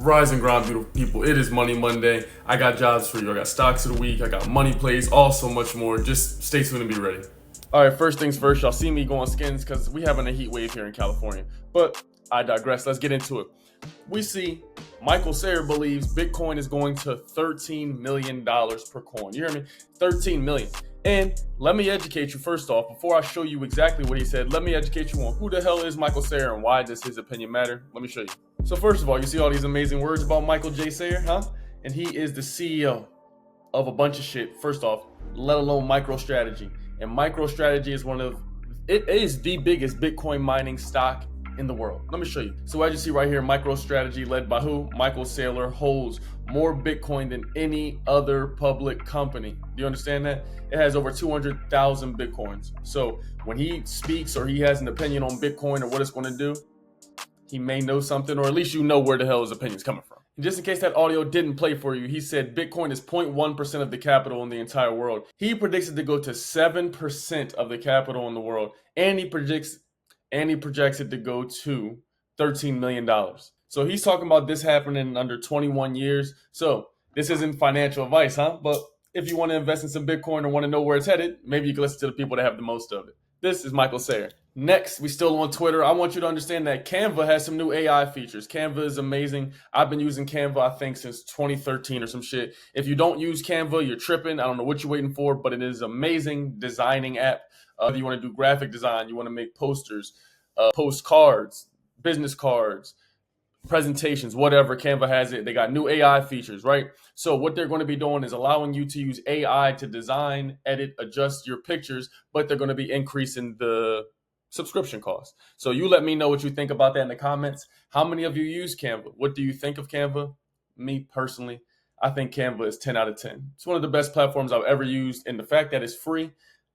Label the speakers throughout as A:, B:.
A: Rise and grind, beautiful people. It is Money Monday. I got jobs for you. I got stocks of the week. I got money plays, all so much more. Just stay tuned and be ready. All right, first things first. Y'all see me going skins because we having a heat wave here in California. But I digress. Let's get into it. We see Michael Saylor believes Bitcoin is going to $13 million per coin. You hear me? 13 million. And let me educate you first off, before I show you exactly what he said, let me educate you on who the hell is Michael Saylor and why does his opinion matter. Let me show you. So first of all, you see all these amazing words about Michael J. Saylor, huh? And he is the CEO of a bunch of shit, first off, let alone MicroStrategy. And MicroStrategy is it is the biggest Bitcoin mining stock in the world. Let me show you. So as you see right here, MicroStrategy, led by who? Michael Saylor, holds more Bitcoin than any other public company. Do you understand that? It has over 200,000 Bitcoins. So when he speaks or he has an opinion on Bitcoin or what it's going to do, he may know something, or at least you know where the hell his opinion's coming from. And just in case that audio didn't play for you, he said Bitcoin is 0.1% of the capital in the entire world. He predicts it to go to 7% of the capital in the world. And he projects it to go to $13 million. So he's talking about this happening in under 21 years. So this isn't financial advice, huh? But if you want to invest in some Bitcoin or want to know where it's headed, maybe you can listen to the people that have the most of it. This is Michael Saylor. Next, we still on Twitter. I want you to understand that Canva has some new AI features. Canva is amazing. I've been using Canva, I think, since 2013 or some shit. If you don't use Canva, you're tripping. I don't know what you're waiting for, but it is an amazing designing app. If you want to do graphic design, you want to make posters, postcards, business cards, presentations, whatever, Canva has it. They got new AI features, right? So what they're going to be doing is allowing you to use AI to design, edit, adjust your pictures, but they're going to be increasing the subscription cost. So you let me know what you think about that in the comments. How many of you use Canva? What do you think of Canva? Me personally, I think Canva is 10 out of 10. It's one of the best platforms I've ever used, and the fact that it's free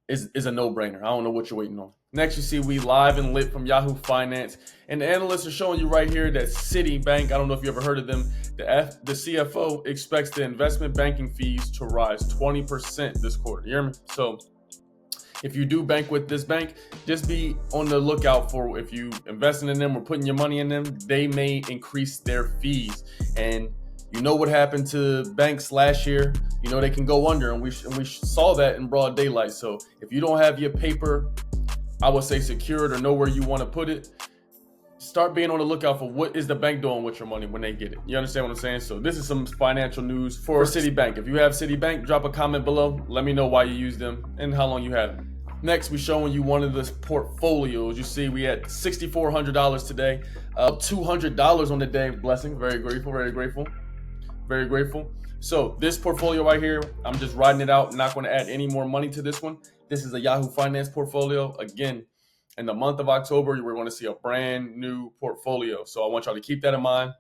A: is a no-brainer. I don't know what you're waiting on. Next, you see we live and lit from Yahoo Finance, and the analysts are showing you right here that Citibank, I don't know if you ever heard of them, the CFO expects the investment banking fees to rise 20% this quarter. You hear me? So if you do bank with this bank, just be on the lookout for, if you investing in them or putting your money in them, they may increase their fees. And you know what happened to banks last year? You know they can go under, and we saw that in broad daylight. So if you don't have your paper, I would say secured or know where you want to put it, start being on the lookout for what is the bank doing with your money when they get it. You understand what I'm saying? So this is some financial news for Citibank. If you have Citibank, drop a comment below. Let me know why you use them and how long you had them. Next, we're showing you one of the portfolios. You see we had $6,400 today, up $200 on the day. Blessing. Very grateful, very grateful, very grateful. So this portfolio right here, I'm just riding it out. Not going to add any more money to this one. This is a Yahoo Finance portfolio. Again, in the month of October, we're going to see a brand new portfolio. So I want y'all to keep that in mind.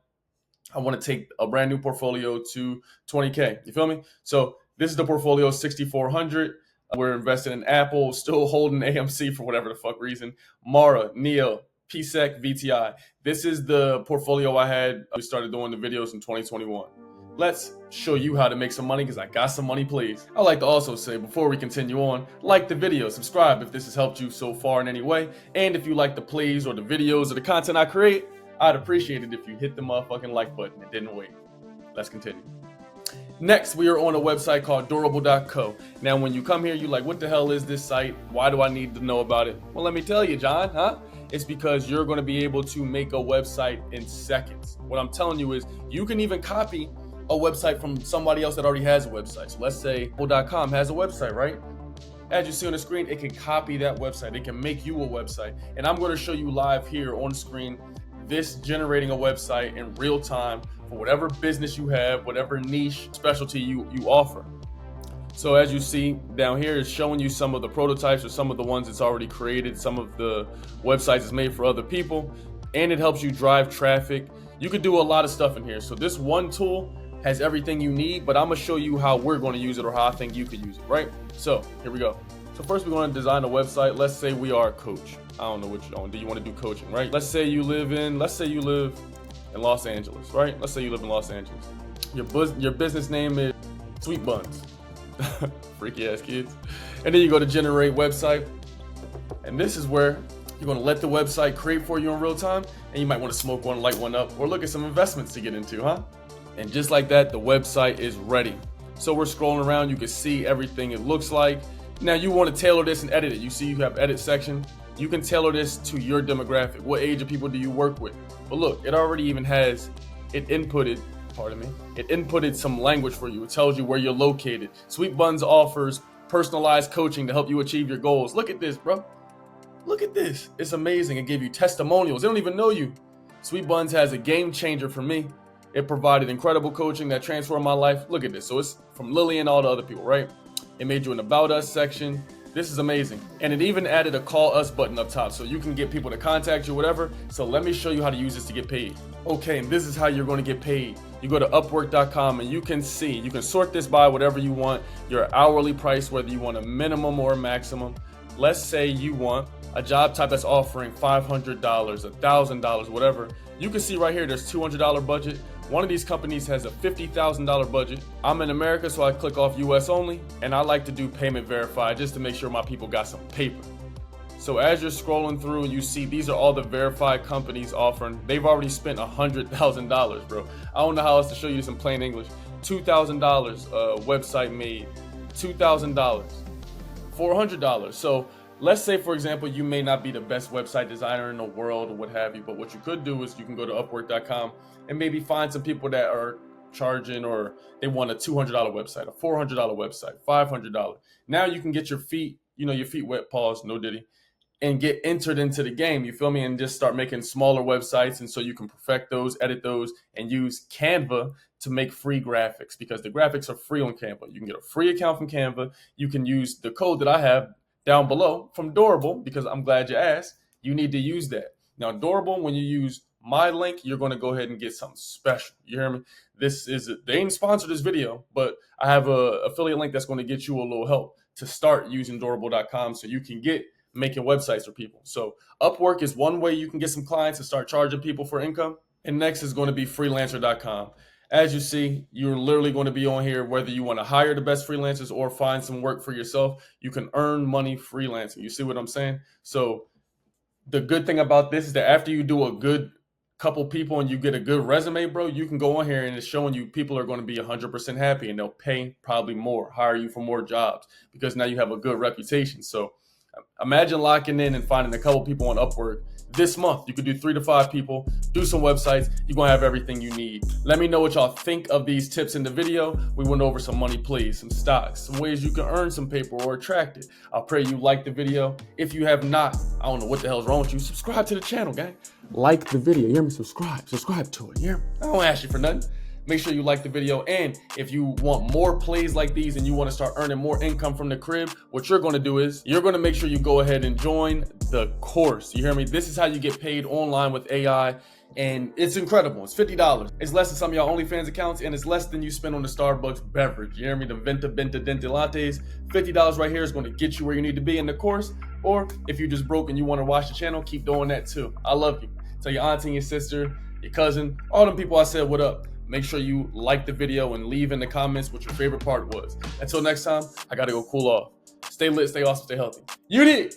A: I want to take a brand new portfolio to 20K. You feel me? So this is the portfolio, 6,400. We're invested in Apple, still holding AMC for whatever the fuck reason. Mara, NEO, PSEC, VTI. This is the portfolio I had. We started doing the videos in 2021. Let's show you how to make some money because I got some money, please. I'd like to also say, before we continue on, like the video, subscribe if this has helped you so far in any way. And if you like the plays or the videos or the content I create, I'd appreciate it if you hit the motherfucking like button and didn't wait. Let's continue. Next, we are on a website called durable.co. Now, when you come here, you're like, what the hell is this site? Why do I need to know about it? Well, let me tell you, John, huh? It's because you're going to be able to make a website in seconds. What I'm telling you is you can even copy a website from somebody else that already has a website. So let's say durable.com has a website, right? As you see on the screen, it can copy that website. It can make you a website. And I'm going to show you live here on screen this generating a website in real time for whatever business you have, whatever niche specialty you offer. So as you see down here, it's showing you some of the prototypes or some of the ones it's already created, some of the websites it's made for other people, and it helps you drive traffic. You could do a lot of stuff in here. So this one tool has everything you need, but I'm gonna show you how we're gonna use it or how I think you could use it, right? So here we go. So first we're gonna design a website. Let's say we are a coach. I don't know what you're doing. Do you wanna do coaching, right? Let's say you live in Los Angeles, right? Let's say you live in Los Angeles. Your business name is Sweet Buns. Freaky ass kids. And then you go to generate website. And this is where You're going to let the website create for you in real time, and you might want to smoke one, light one up, or look at some investments to get into, huh? And just like that, the website is ready. So we're scrolling around, you can see everything it looks like. Now you want to tailor this and edit it. You see you have edit section. You can tailor this to your demographic. What age of people do you work with? But look, it already even has, it inputted some language for you. It tells you where you're located. Sweet Buns offers personalized coaching to help you achieve your goals. Look at this, bro. Look at this. It's amazing. It gave you testimonials. They don't even know you. Sweet Buns has a game changer for me. It provided incredible coaching that transformed my life. Look at this. So it's from Lily and all the other people, right? It made you an About Us section. This is amazing. And it even added a Call Us button up top so you can get people to contact you, whatever. So let me show you how to use this to get paid. Okay, and this is how you're going to get paid. You go to Upwork.com and you can sort this by whatever you want, your hourly price, whether you want a minimum or a maximum. Let's say you want a job type that's offering $500, $1,000, whatever. You can see right here, there's $200 budget. One of these companies has a $50,000 budget. I'm in America, so I click off US only, and I like to do payment verified just to make sure my people got some paper. So as you're scrolling through and you see these are all the verified companies offering, they've already spent $100,000, bro. I don't know how else to show you this in plain English. $2,000 website made, $2,000, $400. So let's say, for example, you may not be the best website designer in the world or what have you, but what you could do is you can go to Upwork.com and maybe find some people that are charging, or they want a $200 website, a $400 website, $500. Now you can get your feet wet, pause, no diddy, and get entered into the game, you feel me? And just start making smaller websites. And so you can perfect those, edit those, and use Canva to make free graphics, because the graphics are free on Canva. You can get a free account from Canva. You can use the code that I have down below from Durable, because I'm glad you asked. You need to use that. Now, Durable, when you use my link, you're going to go ahead and get something special. You hear me? They ain't sponsored this video, but I have a affiliate link that's going to get you a little help to start using Durable.com so you can get making websites for people. So Upwork is one way you can get some clients and start charging people for income. And next is going to be Freelancer.com. As you see, you're literally going to be on here whether you want to hire the best freelancers or find some work for yourself. You can earn money freelancing. You see what I'm saying? So the good thing about this is that after you do a good couple people and you get a good resume, bro, you can go on here and it's showing you people are going to be 100% happy, and they'll pay probably more, hire you for more jobs, because now you have a good reputation. So imagine locking in and finding a couple people on Upwork this month. You could do 3 to 5 people, do some websites. You're going to have everything you need. Let me know what y'all think of these tips in the video. We went over some money plays, some stocks, some ways you can earn some paper or attract it. I pray you like the video. If you have not, I don't know what the hell's wrong with you. Subscribe to the channel, gang. Like the video. You hear me? Subscribe to it. You hear me? I don't ask you for nothing. Make sure you like the video. And if you want more plays like these and you want to start earning more income from the crib, what you're going to do is you're going to make sure you go ahead and join the course. You hear me? This is how you get paid online with AI. And it's incredible. It's $50. It's less than some of y'all OnlyFans accounts, and it's less than you spend on the Starbucks beverage. You hear me? The Venta Dente lattes. $50 right here is going to get you where you need to be in the course. Or if you're just broke and you want to watch the channel, keep doing that too. I love you. Tell your auntie, your sister, your cousin, all them people I said what up. Make sure you like the video and leave in the comments what your favorite part was. Until next time, I gotta go cool off. Stay lit, stay awesome, stay healthy. You did!